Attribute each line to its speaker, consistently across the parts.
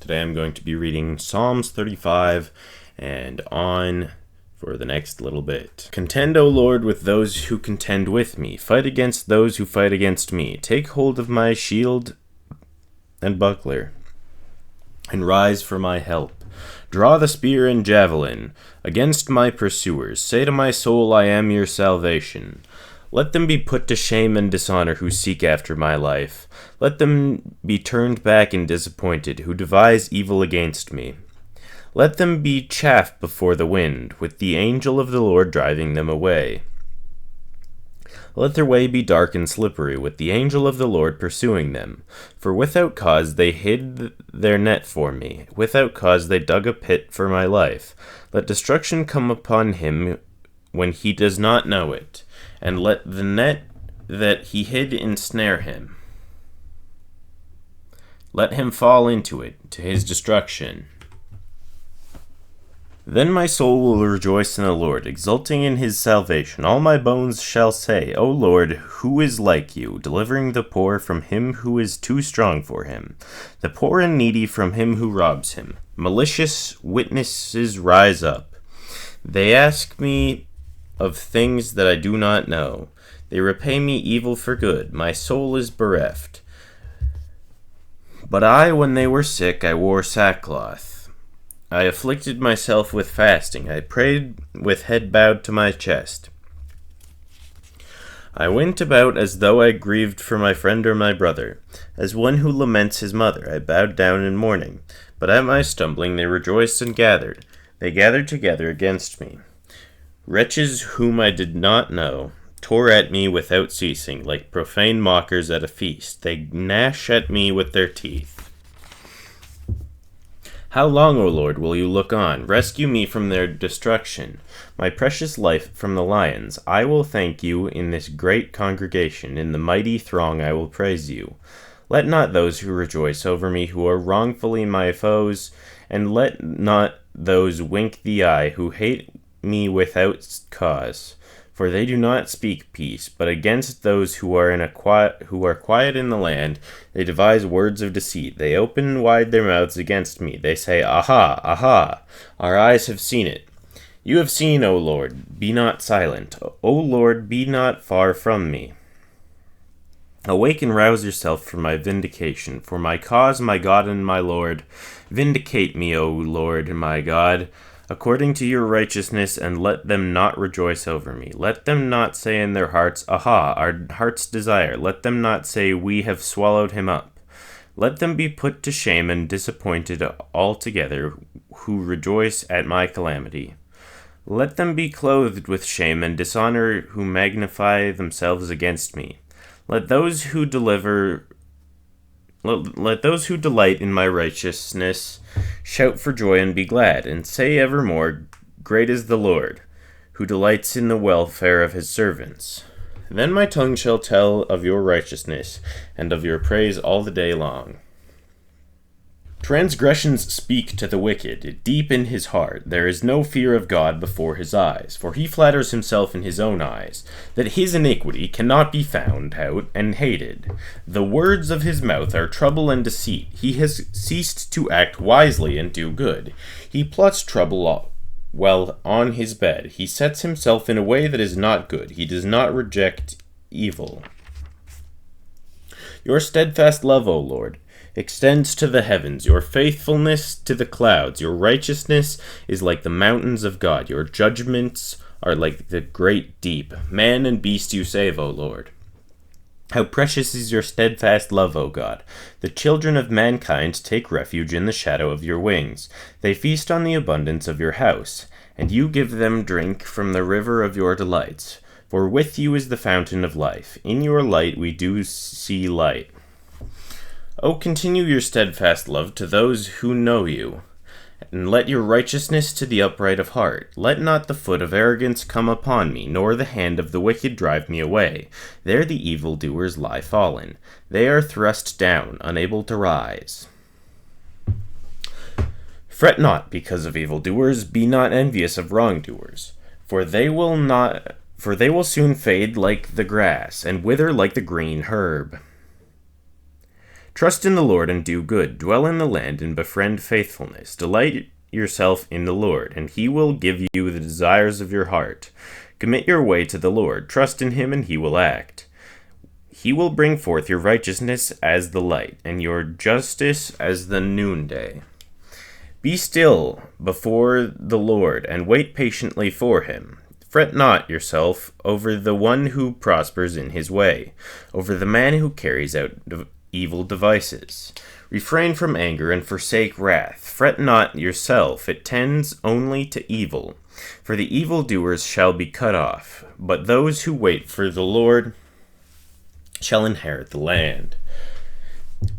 Speaker 1: Today I'm going to be reading Psalms 35 and on for the next little bit. Contend, O Lord, with those who contend with me. Fight against those who fight against me. Take hold of my shield and buckler, and rise for my help. Draw the spear and javelin against my pursuers. Say to my soul, I am your salvation. Let them be put to shame and dishonor who seek after my life. Let them be turned back and disappointed who devise evil against me. Let them be chaff before the wind, with the angel of the Lord driving them away. Let their way be dark and slippery, with the angel of the Lord pursuing them. For without cause they hid their net for me. Without cause they dug a pit for my life. Let destruction come upon him when he does not know it, and let the net that he hid ensnare him. Let him fall into it, to his destruction. Then my soul will rejoice in the Lord, exulting in his salvation. All my bones shall say, O Lord, who is like you, delivering the poor from him who is too strong for him, the poor and needy from him who robs him. Malicious witnesses rise up. They ask me of things that I do not know. They repay me evil for good. My soul is bereft. But when they were sick, I wore sackcloth. I afflicted myself with fasting. I prayed with head bowed to my chest. I went about as though I grieved for my friend or my brother. As one who laments his mother, I bowed down in mourning. But at my stumbling they rejoiced and gathered. They gathered together against me. Wretches whom I did not know tore at me without ceasing, like profane mockers at a feast. They gnash at me with their teeth. How long, O Lord, will you look on? Rescue me from their destruction, my precious life from the lions. I will thank you in this great congregation. In the mighty throng I will praise you. Let not those who rejoice over me, who are wrongfully my foes, and let not those wink the eye who hate me without cause. For they do not speak peace, but against those who are quiet in the land, they devise words of deceit. They open wide their mouths against me. They say, Aha, aha, our eyes have seen it. You have seen, O Lord, be not silent. O Lord, be not far from me. Awake and rouse yourself for my vindication, for my cause, my God and my Lord. Vindicate me, O Lord, my God, according to your righteousness, and let them not rejoice over me. Let them not say in their hearts, Aha, our heart's desire. Let them not say, We have swallowed him up. Let them be put to shame and disappointed altogether, who rejoice at my calamity. Let them be clothed with shame and dishonor, who magnify themselves against me. Let those who delight in my righteousness shout for joy and be glad, and say evermore, Great is the Lord, who delights in the welfare of his servants. Then my tongue shall tell of your righteousness, and of your praise all the day long. Transgressions speak to the wicked. Deep in his heart there is no fear of God before his eyes, for he flatters himself in his own eyes, that his iniquity cannot be found out and hated. The words of his mouth are trouble and deceit. He has ceased to act wisely and do good. He plots trouble while on his bed. He sets himself in a way that is not good. He does not reject evil. Your steadfast love, O Lord, extends to the heavens, your faithfulness to the clouds. Your righteousness is like the mountains of God. Your judgments are like the great deep. Man and beast you save, O Lord. How precious is your steadfast love, O God! The children of mankind take refuge in the shadow of your wings. They feast on the abundance of your house, and you give them drink from the river of your delights. For with you is the fountain of life. In your light we do see light. O continue your steadfast love to those who know you, and let your righteousness to the upright of heart. Let not the foot of arrogance come upon me, nor the hand of the wicked drive me away. There the evildoers lie fallen. They are thrust down, unable to rise. Fret not because of evildoers, be not envious of wrongdoers, for they will soon fade like the grass, and wither like the green herb. Trust in the Lord and do good. Dwell in the land and befriend faithfulness. Delight yourself in the Lord, and he will give you the desires of your heart. Commit your way to the Lord. Trust in him, and he will act. He will bring forth your righteousness as the light, and your justice as the noonday. Be still before the Lord, and wait patiently for him. Fret not yourself over the one who prospers in his way, over the man who carries out evil devices. Refrain from anger and forsake wrath. Fret not yourself, it tends only to evil. For the evildoers shall be cut off, but those who wait for the Lord shall inherit the land.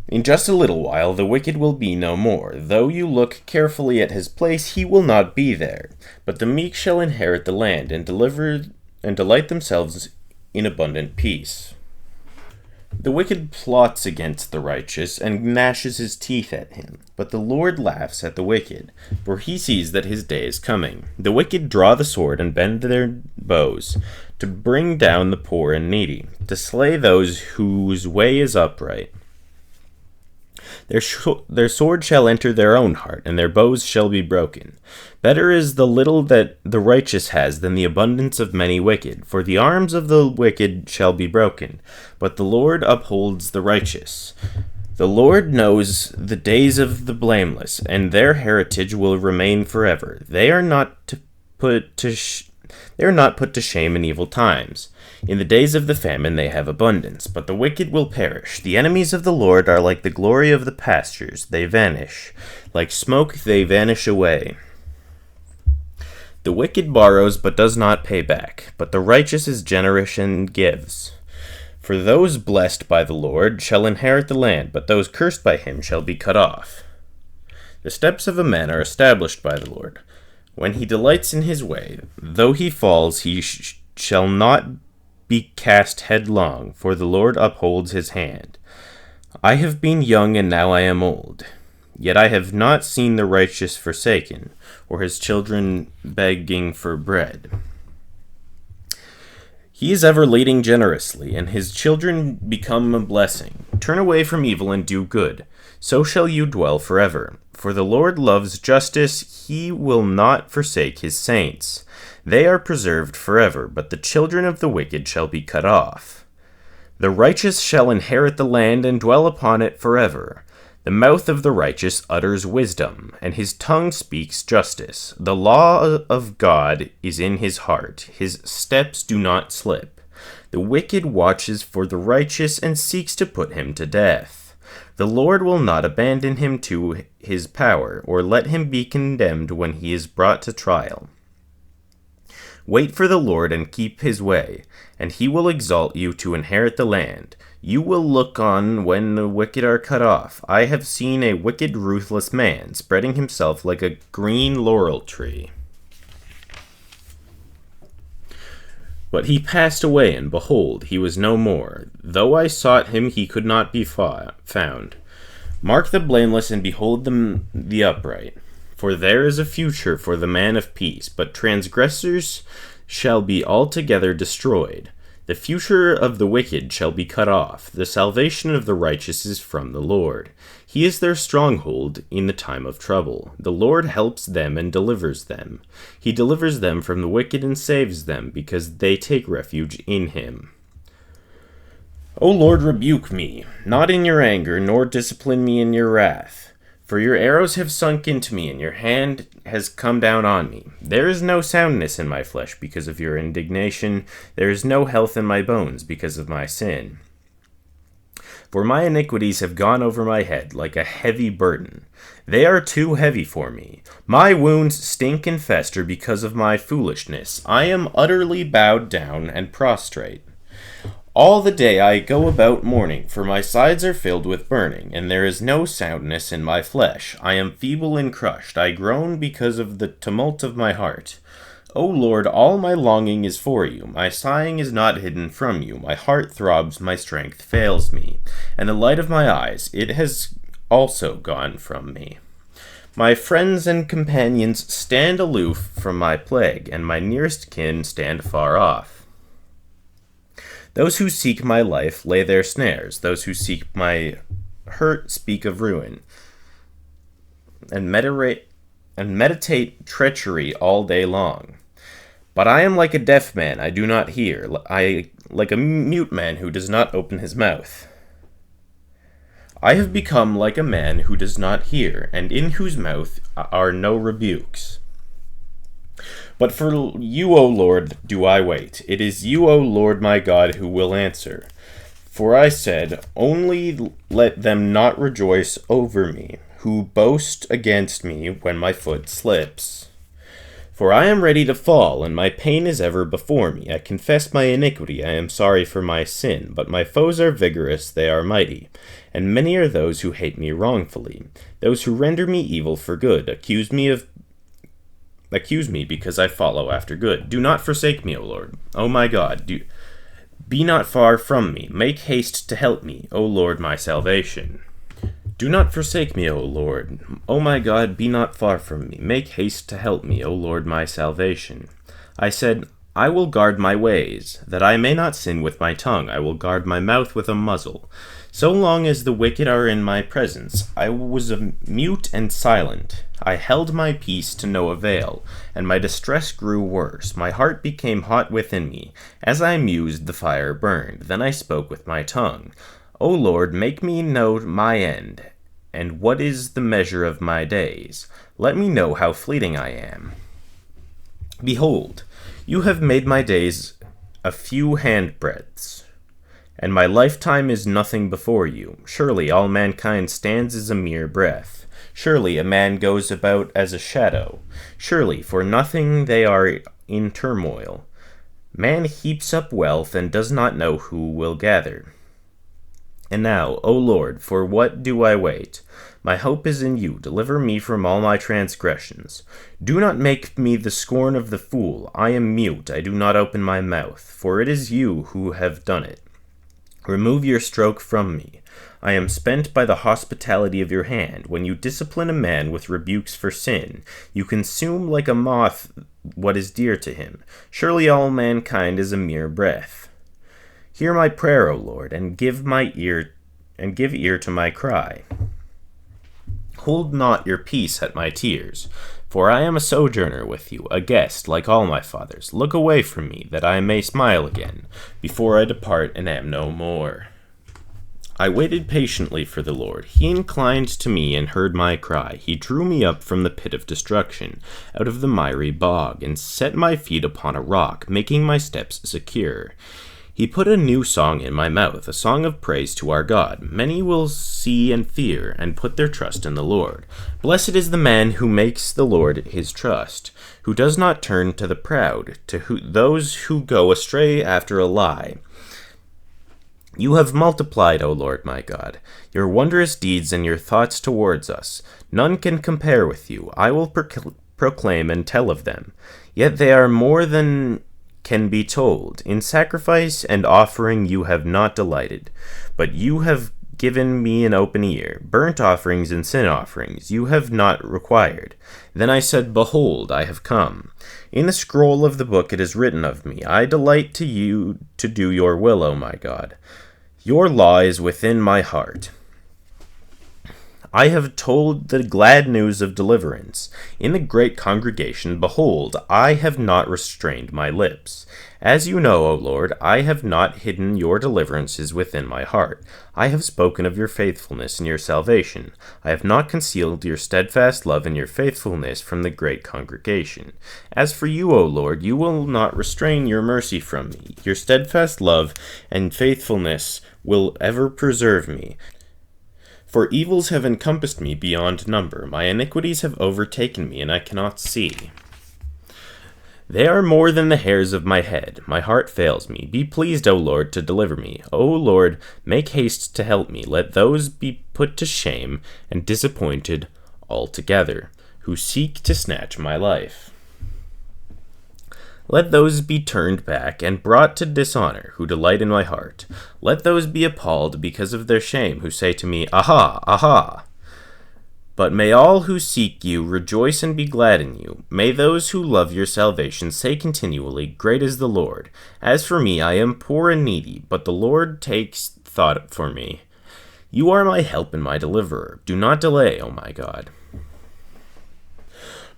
Speaker 1: In just a little while the wicked will be no more. Though you look carefully at his place, he will not be there. But the meek shall inherit the land and delight themselves in abundant peace. The wicked plots against the righteous and gnashes his teeth at him. But the Lord laughs at the wicked, for he sees that his day is coming. The wicked draw the sword and bend their bows, to bring down the poor and needy, to slay those whose way is upright. Their sword shall enter their own heart, and their bows shall be broken. Better is the little that the righteous has than the abundance of many wicked. For the arms of the wicked shall be broken, but the Lord upholds the righteous. The Lord knows the days of the blameless, and their heritage will remain forever. They are not put to shame in evil times. In the days of the famine they have abundance, but the wicked will perish. The enemies of the Lord are like the glory of the pastures. They vanish. Like smoke they vanish away. The wicked borrows but does not pay back, but the righteous is generous and gives. For those blessed by the Lord shall inherit the land, but those cursed by him shall be cut off. The steps of a man are established by the Lord. When he delights in his way, though he falls, he shall not be cast headlong, for the Lord upholds his hand. I have been young, and now I am old. Yet I have not seen the righteous forsaken, or his children begging for bread. He is ever leading generously, and his children become a blessing. Turn away from evil and do good, so shall you dwell forever. For the Lord loves justice, he will not forsake his saints. They are preserved forever, but the children of the wicked shall be cut off. The righteous shall inherit the land and dwell upon it forever. The mouth of the righteous utters wisdom, and his tongue speaks justice. The law of God is in his heart. His steps do not slip. The wicked watches for the righteous and seeks to put him to death. The Lord will not abandon him to his power, or let him be condemned when he is brought to trial. Wait for the Lord and keep his way, and he will exalt you to inherit the land. You will look on when the wicked are cut off. I have seen a wicked, ruthless man, spreading himself like a green laurel tree. But he passed away, and behold, he was no more. Though I sought him, he could not be found. Mark the blameless, and behold the upright. For there is a future for the man of peace, but transgressors shall be altogether destroyed. The future of the wicked shall be cut off. The salvation of the righteous is from the Lord. He is their stronghold in the time of trouble. The Lord helps them and delivers them. He delivers them from the wicked and saves them, because they take refuge in him. O Lord, rebuke me, not in your anger, nor discipline me in your wrath. For your arrows have sunk into me, and your hand has come down on me. There is no soundness in my flesh because of your indignation. There is no health in my bones because of my sin. For my iniquities have gone over my head like a heavy burden. They are too heavy for me. My wounds stink and fester because of my foolishness. I am utterly bowed down and prostrate. All the day I go about mourning, for my sides are filled with burning, and there is no soundness in my flesh. I am feeble and crushed. I groan because of the tumult of my heart. O Lord, all my longing is for you. My sighing is not hidden from you. My heart throbs, my strength fails me, and the light of my eyes, it has also gone from me. My friends and companions stand aloof from my plague, and my nearest kin stand far off. Those who seek my life lay their snares. Those who seek my hurt speak of ruin, and meditate treachery all day long. But I am like a deaf man, I do not hear, like a mute man who does not open his mouth. I have become like a man who does not hear, and in whose mouth are no rebukes. But for you, O Lord, do I wait. It is you, O Lord my God, who will answer. For I said, only let them not rejoice over me, who boast against me when my foot slips. For I am ready to fall, and my pain is ever before me. I confess my iniquity, I am sorry for my sin. But my foes are vigorous, they are mighty. And many are those who hate me wrongfully. Those who render me evil for good, accuse me because I follow after good. Do not forsake me, O Lord. O my God, be not far from me. Make haste to help me, O Lord, my salvation. Do not forsake me, O Lord. O my God, be not far from me. Make haste to help me, O Lord, my salvation. I said, I will guard my ways, that I may not sin with my tongue. I will guard my mouth with a muzzle. So long as the wicked are in my presence, I was mute and silent. I held my peace to no avail, and my distress grew worse. My heart became hot within me. As I mused, the fire burned. Then I spoke with my tongue. O Lord, make me know my end, and what is the measure of my days. Let me know how fleeting I am. Behold, you have made my days a few handbreadths, and my lifetime is nothing before you. Surely all mankind stands as a mere breath. Surely a man goes about as a shadow. Surely for nothing they are in turmoil. Man heaps up wealth and does not know who will gather. And now, O Lord, for what do I wait? My hope is in you. Deliver me from all my transgressions. Do not make me the scorn of the fool. I am mute, I do not open my mouth, for it is you who have done it. Remove your stroke from me. I am spent by the hospitality of your hand. When you discipline a man with rebukes for sin, you consume like a moth what is dear to him. Surely all mankind is a mere breath. Hear my prayer, O Lord, and give ear to my cry. Hold not your peace at my tears, for I am a sojourner with you, a guest like all my fathers. Look away from me, that I may smile again, before I depart and am no more. I waited patiently for the Lord. He inclined to me and heard my cry. He drew me up from the pit of destruction, out of the miry bog, and set my feet upon a rock, making my steps secure. He put a new song in my mouth, a song of praise to our God. Many will see and fear, and put their trust in the Lord. Blessed is the man who makes the Lord his trust, who does not turn to the proud, those who go astray after a lie. You have multiplied, O Lord my God, your wondrous deeds and your thoughts towards us. None can compare with you. I will proclaim and tell of them. Yet they are more than can be told. In sacrifice and offering you have not delighted, but you have given me an open ear. Burnt offerings and sin offerings you have not required. Then I said, Behold, I have come. In the scroll of the book it is written of me, I delight to do your will, O my God. Your law is within my heart. I have told the glad news of deliverance. In the great congregation, behold, I have not restrained my lips. As you know, O Lord, I have not hidden your deliverances within my heart. I have spoken of your faithfulness and your salvation. I have not concealed your steadfast love and your faithfulness from the great congregation. As for you, O Lord, you will not restrain your mercy from me. Your steadfast love and faithfulness will ever preserve me. For evils have encompassed me beyond number. My iniquities have overtaken me, and I cannot see. They are more than the hairs of my head. My heart fails me. Be pleased, O Lord, to deliver me. O Lord, make haste to help me. Let those be put to shame and disappointed altogether, who seek to snatch my life. Let those be turned back and brought to dishonor, who delight in my heart. Let those be appalled because of their shame, who say to me, Aha, aha! But may all who seek you rejoice and be glad in you. May those who love your salvation say continually, Great is the Lord. As for me, I am poor and needy, but the Lord takes thought for me. You are my help and my deliverer. Do not delay, O my God.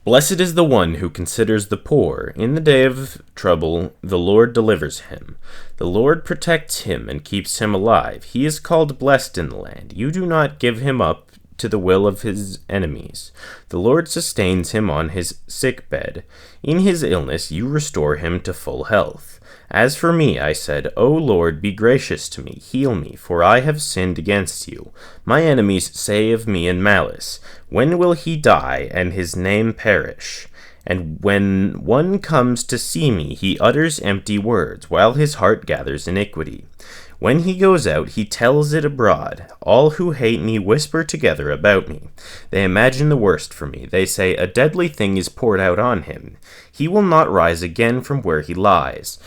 Speaker 1: Blessed is the one who considers the poor. In the day of trouble, the Lord delivers him. The Lord protects him and keeps him alive. He is called blessed in the land. You do not give him up to the will of his enemies. The Lord sustains him on his sick bed. In his illness, you restore him to full health. As for me, I said, O Lord, be gracious to me, heal me, for I have sinned against you. My enemies say of me in malice, when will he die and his name perish? And when one comes to see me, he utters empty words, while his heart gathers iniquity. When he goes out, he tells it abroad. All who hate me whisper together about me. They imagine the worst for me. They say, a deadly thing is poured out on him. He will not rise again from where he lies.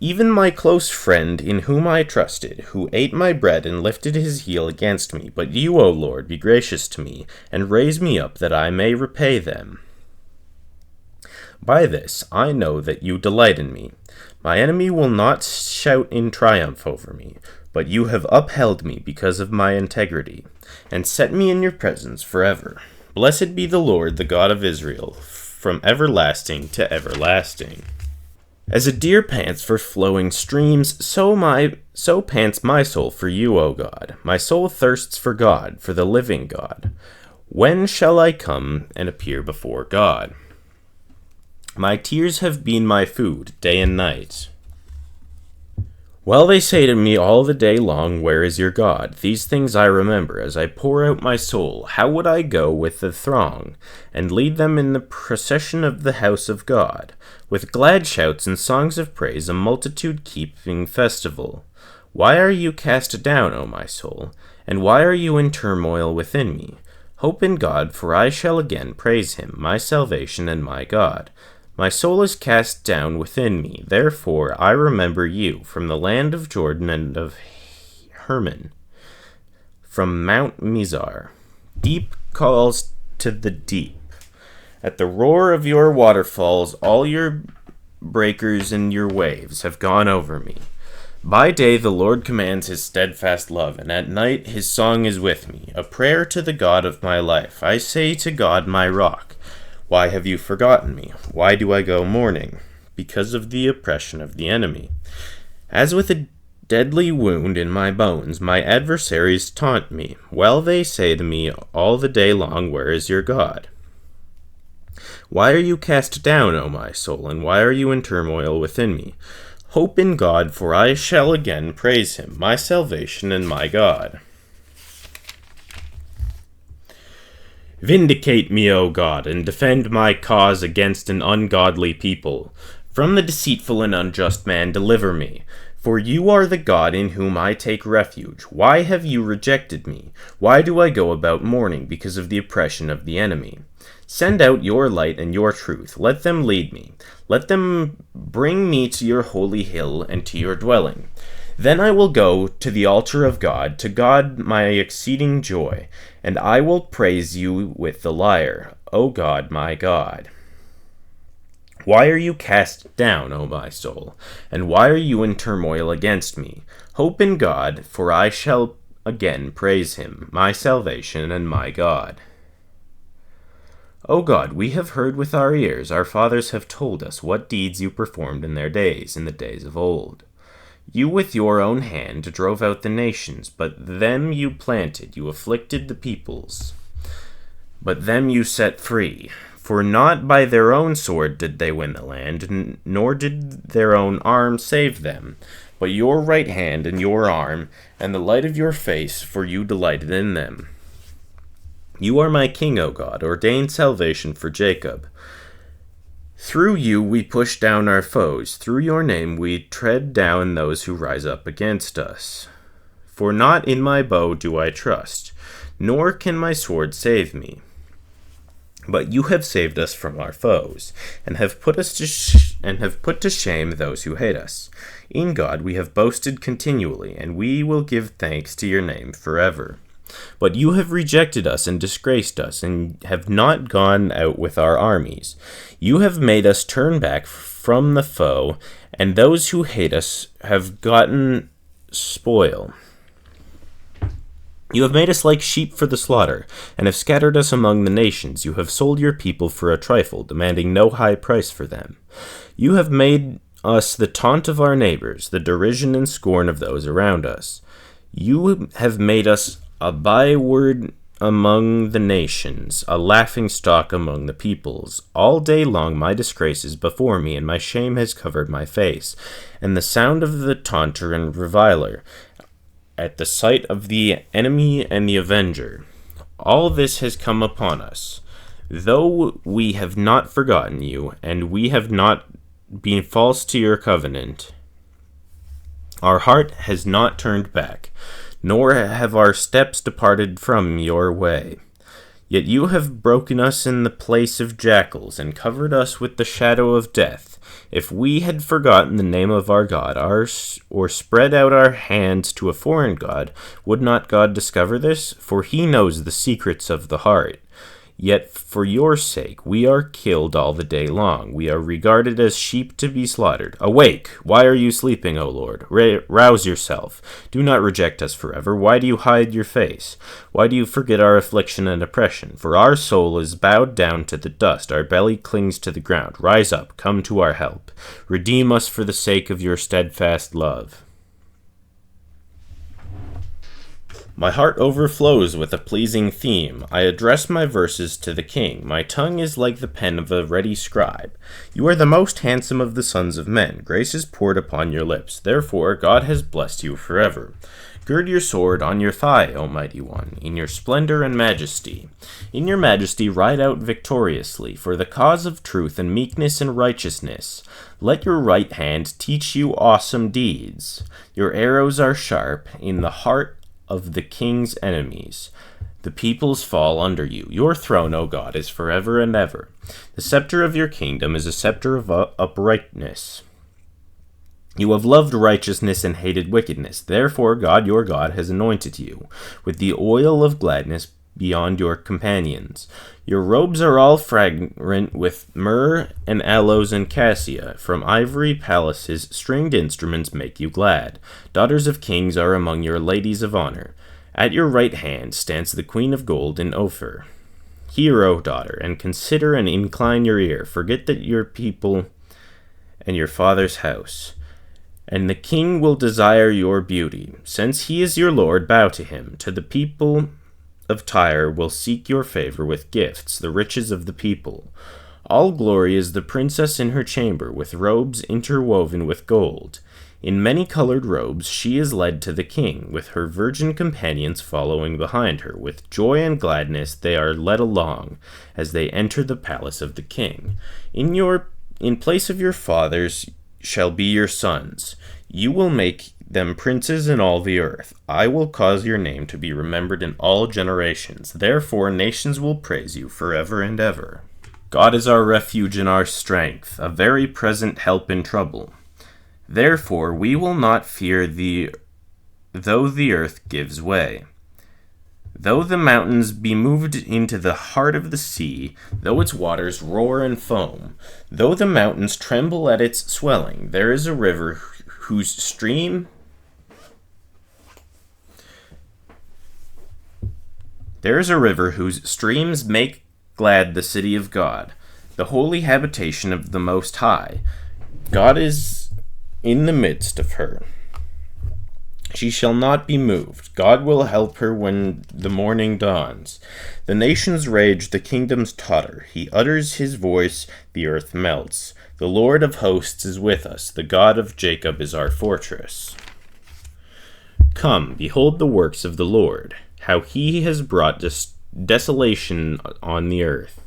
Speaker 1: Even my close friend, in whom I trusted, who ate my bread and lifted his heel against me. But you, O Lord, be gracious to me, and raise me up that I may repay them. By this I know that you delight in me. My enemy will not shout in triumph over me, but you have upheld me because of my integrity, and set me in your presence forever. Blessed be the Lord, the God of Israel, from everlasting to everlasting. As a deer pants for flowing streams, so pants my soul for you, O God. My soul thirsts for God, for the living God. When shall I come and appear before God? My tears have been my food, day and night. Well, they say to me all the day long, where is your God? These things I remember as I pour out my soul. How would I go with the throng, and lead them in the procession of the house of God? With glad shouts and songs of praise, a multitude keeping festival. Why are you cast down, O my soul? And why are you in turmoil within me? Hope in God, for I shall again praise him, my salvation and my God. My soul is cast down within me, therefore I remember you, from the land of Jordan and of Hermon, from Mount Mizar. Deep calls to the deep. At the roar of your waterfalls, all your breakers and your waves have gone over me. By day the Lord commands his steadfast love, and at night his song is with me, a prayer to the God of my life. I say to God, my rock, why have you forgotten me? Why do I go mourning? Because of the oppression of the enemy. As with a deadly wound in my bones, my adversaries taunt me. Well, they say to me all the day long, where is your God? Why are you cast down, O my soul, and why are you in turmoil within me? Hope in God, for I shall again praise him, my salvation and my God. Vindicate me, O God, and defend my cause against an ungodly people. From the deceitful and unjust man deliver me. For you are the God in whom I take refuge. Why have you rejected me? Why do I go about mourning because of the oppression of the enemy? Send out your light and your truth. Let them lead me. Let them bring me to your holy hill and to your dwelling. Then I will go to the altar of God, to God my exceeding joy, and I will praise you with the lyre, O God, my God. Why are you cast down, O my soul? And why are you in turmoil against me? Hope in God, for I shall again praise him, my salvation and my God. O God, we have heard with our ears, our fathers have told us what deeds you performed in their days, in the days of old. You with your own hand drove out the nations, but them you planted, you afflicted the peoples. But them you set free. For not by their own sword did they win the land, nor did their own arm save them, but your right hand and your arm, and the light of your face, for you delighted in them. You are my king, O God, ordained salvation for Jacob. Through you we push down our foes. Through your name we tread down those who rise up against us. For not in my bow do I trust, nor can my sword save me. But you have saved us from our foes, and have put to shame those who hate us. In God we have boasted continually, and we will give thanks to your name forever. But you have rejected us and disgraced us, and have not gone out with our armies. You have made us turn back from the foe, and those who hate us have gotten spoil. You have made us like sheep for the slaughter, and have scattered us among the nations. You have sold your people for a trifle, demanding no high price for them. You have made us the taunt of our neighbors, the derision and scorn of those around us. You have made us a byword among the nations, a laughing stock among the peoples. All day long my disgrace is before me, and my shame has covered my face, and the sound of the taunter and reviler, at the sight of the enemy and the avenger. All this has come upon us. Though we have not forgotten you, and we have not been false to your covenant, our heart has not turned back, nor have our steps departed from your way. Yet you have broken us in the place of jackals, and covered us with the shadow of death. If we had forgotten the name of our God, or spread out our hands to a foreign god, would not God discover this? For he knows the secrets of the heart. Yet for your sake we are killed all the day long. We are regarded as sheep to be slaughtered. Awake! Why are you sleeping, O Lord? Rouse yourself. Do not reject us forever. Why do you hide your face? Why do you forget our affliction and oppression? For our soul is bowed down to the dust. Our belly clings to the ground. Rise up. Come to our help. Redeem us for the sake of your steadfast love. My heart overflows with a pleasing theme. I address my verses to the king. My tongue is like the pen of a ready scribe. You are the most handsome of the sons of men. Grace is poured upon your lips. Therefore, God has blessed you forever. Gird your sword on your thigh, O mighty one, in your splendor and majesty. In your majesty ride out victoriously, for the cause of truth and meekness and righteousness. Let your right hand teach you awesome deeds. Your arrows are sharp in the heart of the king's enemies. The peoples fall under you. Your throne, O God, is forever and ever. The scepter of your kingdom is a scepter of uprightness. You have loved righteousness and hated wickedness. Therefore, God, your God, has anointed you with the oil of gladness beyond your companions. Your robes are all fragrant with myrrh and aloes and cassia. From ivory palaces, stringed instruments make you glad. Daughters of kings are among your ladies of honor. At your right hand stands the queen of gold in Ophir. Hear, O daughter, and consider and incline your ear. Forget that your people and your father's house. And the king will desire your beauty. Since he is your Lord, bow to him. To the people of Tyre will seek your favor with gifts, the riches of the people. All glory is the princess in her chamber, with robes interwoven with gold. In many-colored robes she is led to the king, with her virgin companions following behind her. With joy and gladness they are led along, as they enter the palace of the king. In place of your fathers shall be your sons. You will make them princes in all the earth. I will cause your name to be remembered in all generations. Therefore nations will praise you forever and ever. God is our refuge and our strength, a very present help in trouble. Therefore we will not fear though the earth gives way. Though the mountains be moved into the heart of the sea, though its waters roar and foam, though the mountains tremble at its swelling, there is a river whose streams make glad the city of God, the holy habitation of the Most High. God is in the midst of her. She shall not be moved. God will help her when the morning dawns. The nations rage, the kingdoms totter. He utters his voice, the earth melts. The Lord of hosts is with us. The God of Jacob is our fortress. Come, behold the works of the Lord, how he has brought desolation on the earth.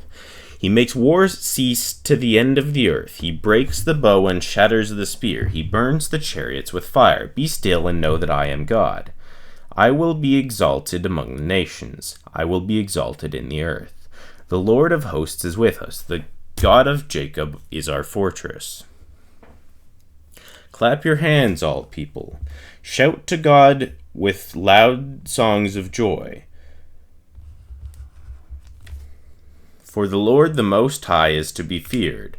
Speaker 1: He makes wars cease to the end of the earth. He breaks the bow and shatters the spear. He burns the chariots with fire. Be still and know that I am God. I will be exalted among the nations. I will be exalted in the earth. The Lord of hosts is with us. The God of Jacob is our fortress. Clap your hands, all people. Shout to God with loud songs of joy. For the Lord the Most High is to be feared,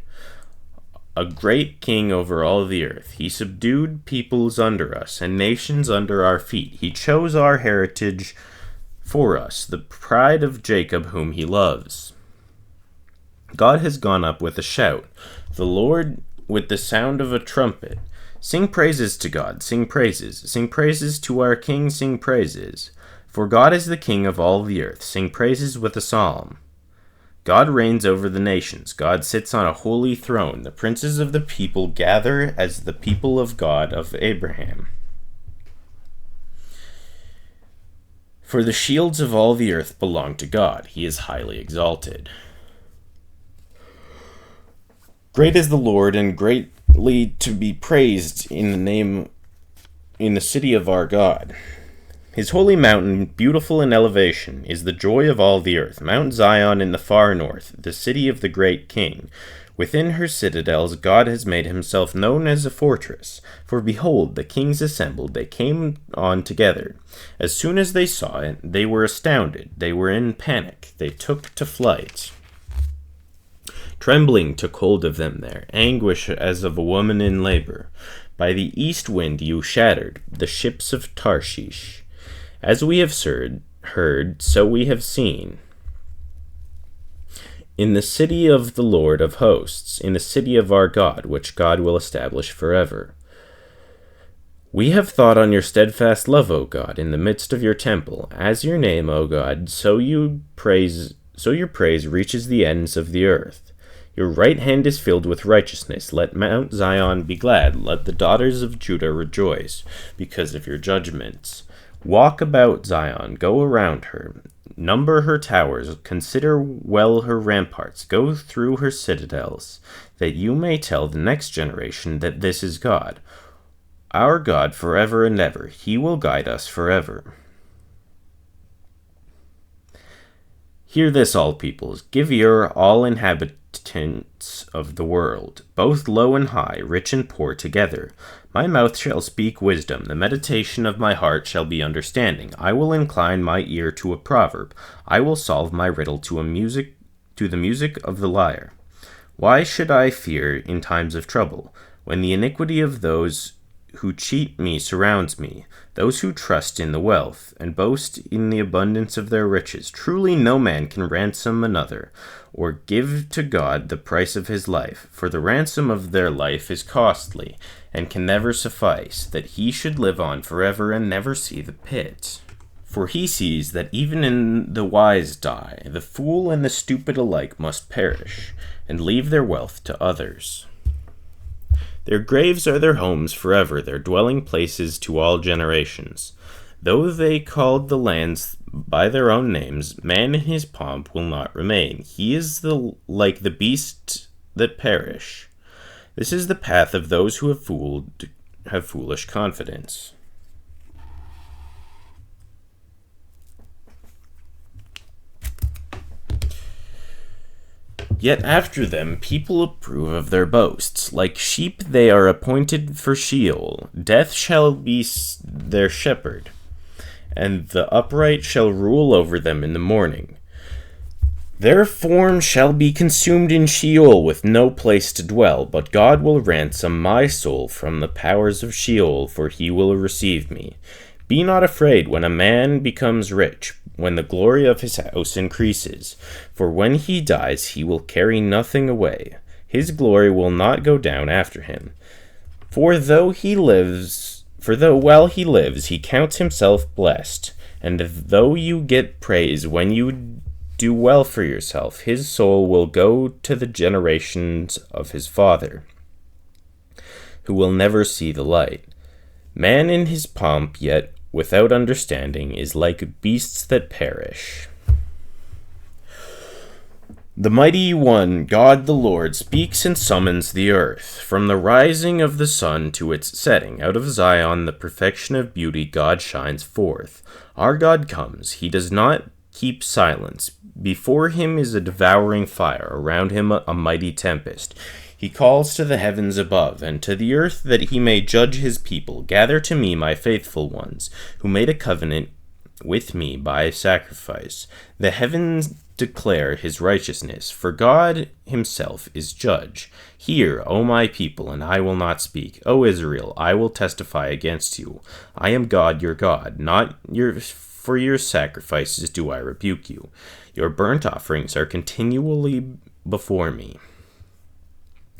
Speaker 1: a great king over all the earth. He subdued peoples under us, and nations under our feet. He chose our heritage, for us, the pride of Jacob whom he loves. God has gone up with a shout, the Lord with the sound of a trumpet. Sing praises to God, sing praises to our King, sing praises. For God is the King of all the earth, sing praises with a psalm. God reigns over the nations, God sits on a holy throne, the princes of the people gather as the people of God of Abraham. For the shields of all the earth belong to God, he is highly exalted. Great is the Lord, and greatly to be praised in the city of our God. His holy mountain, beautiful in elevation, is the joy of all the earth. Mount Zion in the far north, the city of the great king. Within her citadels God has made himself known as a fortress. For behold, the kings assembled, they came on together. As soon as they saw it, they were astounded, they were in panic, they took to flight. Trembling took hold of them there, anguish as of a woman in labor. By the east wind you shattered the ships of Tarshish. As we have heard, so we have seen. In the city of the Lord of hosts, in the city of our God, which God will establish forever. We have thought on your steadfast love, O God, in the midst of your temple. As your name, O God, so your praise reaches the ends of the earth. Your right hand is filled with righteousness. Let Mount Zion be glad. Let the daughters of Judah rejoice because of your judgments. Walk about Zion, go around her. Number her towers, consider well her ramparts, go through her citadels, that you may tell the next generation that this is God, our God forever and ever. He will guide us forever. Hear this, all peoples. Give ear, all inhabitants of the world, both low and high, rich and poor together. My mouth shall speak wisdom, the meditation of my heart shall be understanding. I will incline my ear to a proverb. I will solve my riddle to the music of the lyre. Why should I fear in times of trouble, when the iniquity of those who cheat me surrounds me, those who trust in the wealth and boast in the abundance of their riches? Truly no man can ransom another, or give to God the price of his life, for the ransom of their life is costly, and can never suffice, that he should live on forever and never see the pit. For he sees that even in the wise die, the fool and the stupid alike must perish, and leave their wealth to others. Their graves are their homes forever, their dwelling places to all generations. Though they called the lands by their own names, man in his pomp will not remain. He is like the beasts that perish. This is the path of those who have foolish confidence. Yet after them people approve of their boasts. Like sheep they are appointed for Sheol. Death shall be their shepherd, and the upright shall rule over them in the morning. Their form shall be consumed in Sheol with no place to dwell, but God will ransom my soul from the powers of Sheol, for he will receive me. Be not afraid when a man becomes rich, when the glory of his house increases, for when he dies he will carry nothing away. His glory will not go down after him. For while he lives, he counts himself blessed, and though you get praise when you do well for yourself, his soul will go to the generations of his father, who will never see the light. Man in his pomp, yet without understanding, is like beasts that perish. The mighty one, God the Lord, speaks and summons the earth. From the rising of the sun to its setting, out of Zion the perfection of beauty God shines forth. Our God comes, he does not keep silence. Before him is a devouring fire, around him a mighty tempest. He calls to the heavens above, and to the earth that he may judge his people. Gather to me my faithful ones, who made a covenant with me by sacrifice. The heavens declare his righteousness, for God himself is judge. Hear, O my people, and I will not speak. O Israel, I will testify against you. I am God your God, not your for your sacrifices do I rebuke you. Your burnt offerings are continually before me.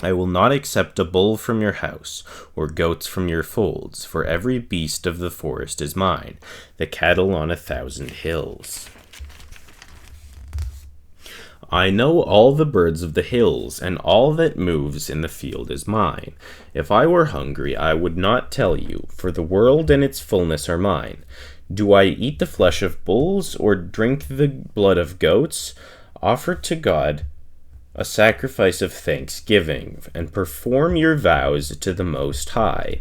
Speaker 1: I will not accept a bull from your house, or goats from your folds, for every beast of the forest is mine, the cattle on 1,000 hills. I know all the birds of the hills, and all that moves in the field is mine. If I were hungry, I would not tell you, for the world and its fullness are mine. Do I eat the flesh of bulls, or drink the blood of goats? Offer to God a sacrifice of thanksgiving, and perform your vows to the Most High.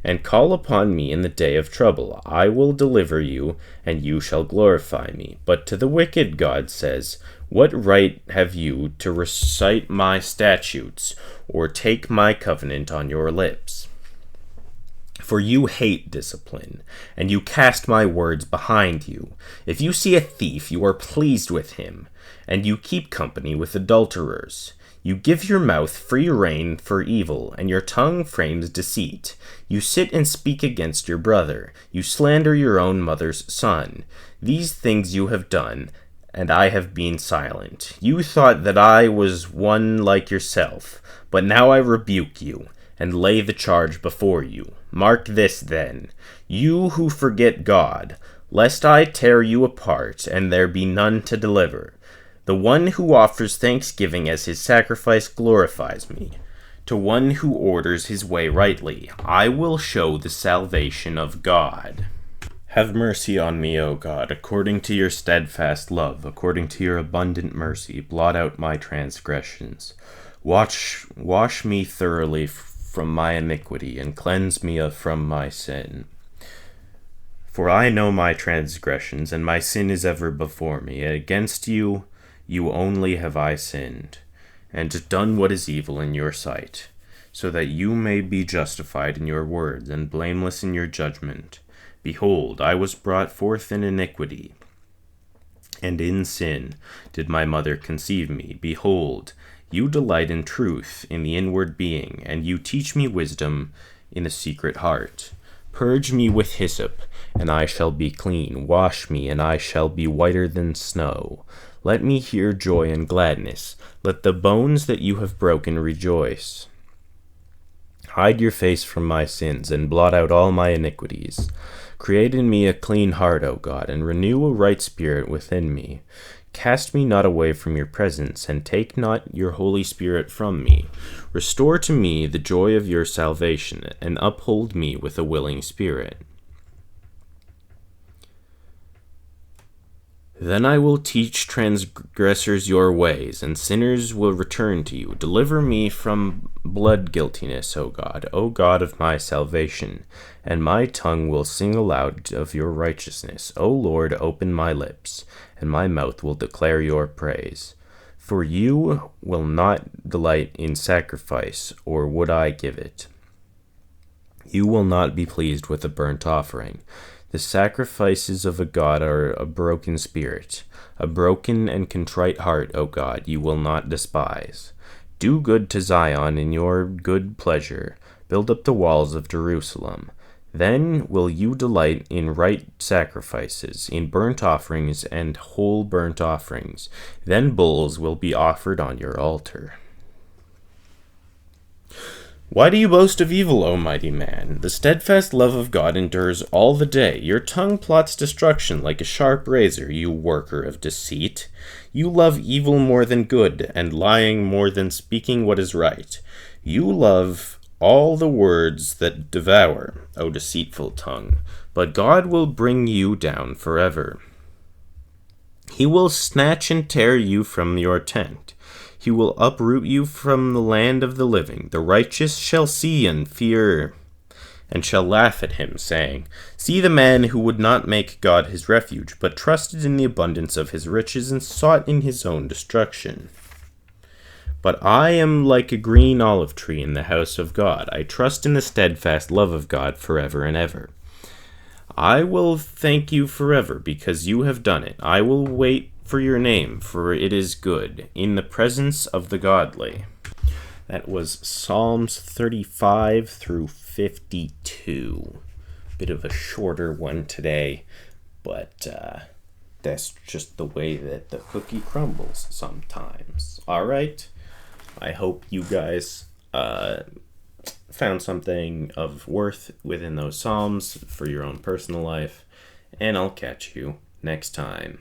Speaker 1: And call upon me in the day of trouble. I will deliver you, and you shall glorify me. But to the wicked God says, what right have you to recite my statutes, or take my covenant on your lips? For you hate discipline, and you cast my words behind you. If you see a thief, you are pleased with him, and you keep company with adulterers. You give your mouth free rein for evil, and your tongue frames deceit. You sit and speak against your brother. You slander your own mother's son. These things you have done, and I have been silent. You thought that I was one like yourself, but now I rebuke you, and lay the charge before you. Mark this, then, you who forget God, lest I tear you apart, and there be none to deliver. The one who offers thanksgiving as his sacrifice glorifies me. To one who orders his way rightly, I will show the salvation of God. Have mercy on me, O God, according to your steadfast love, according to your abundant mercy, blot out my transgressions. Wash me thoroughly from my iniquity, and cleanse me from my sin. For I know my transgressions, and my sin is ever before me. Against you only have I sinned, and done what is evil in your sight, so that you may be justified in your words, and blameless in your judgment. Behold, I was brought forth in iniquity, and in sin did my mother conceive me. Behold, you delight in truth in the inward being, and you teach me wisdom in the secret heart. Purge me with hyssop, and I shall be clean. Wash me, and I shall be whiter than snow. Let me hear joy and gladness. Let the bones that you have broken rejoice. Hide your face from my sins, and blot out all my iniquities. Create in me a clean heart, O God, and renew a right spirit within me. Cast me not away from your presence, and take not your Holy Spirit from me. Restore to me the joy of your salvation, and uphold me with a willing spirit. Then I will teach transgressors your ways, and sinners will return to you. Deliver me from blood guiltiness, O God of my salvation, and my tongue will sing aloud of your righteousness. O Lord, open my lips, and my mouth will declare your praise. For you will not delight in sacrifice, or would I give it. You will not be pleased with a burnt offering. The sacrifices of a God are a broken spirit. A broken and contrite heart, O God, you will not despise. Do good to Zion in your good pleasure. Build up the walls of Jerusalem. Then will you delight in right sacrifices, in burnt offerings and whole burnt offerings. Then bulls will be offered on your altar. Why do you boast of evil, O mighty man? The steadfast love of God endures all the day. Your tongue plots destruction like a sharp razor, you worker of deceit. You love evil more than good, and lying more than speaking what is right. You love all the words that devour, O deceitful tongue. But God will bring you down forever. He will snatch and tear you from your tent. He will uproot you from the land of the living. The righteous shall see and fear, and shall laugh at him, saying, See the man who would not make God his refuge, but trusted in the abundance of his riches, and sought in his own destruction. But I am like a green olive tree in the house of God. I trust in the steadfast love of God forever and ever. I will thank you forever, because you have done it. I will wait for your name, for it is good, in the presence of the godly. That was Psalms 35 through 52. Bit of a shorter one today, But that's just the way that the cookie crumbles sometimes. All right. I hope you guys found something of worth within those Psalms for your own personal life, and I'll catch you next time.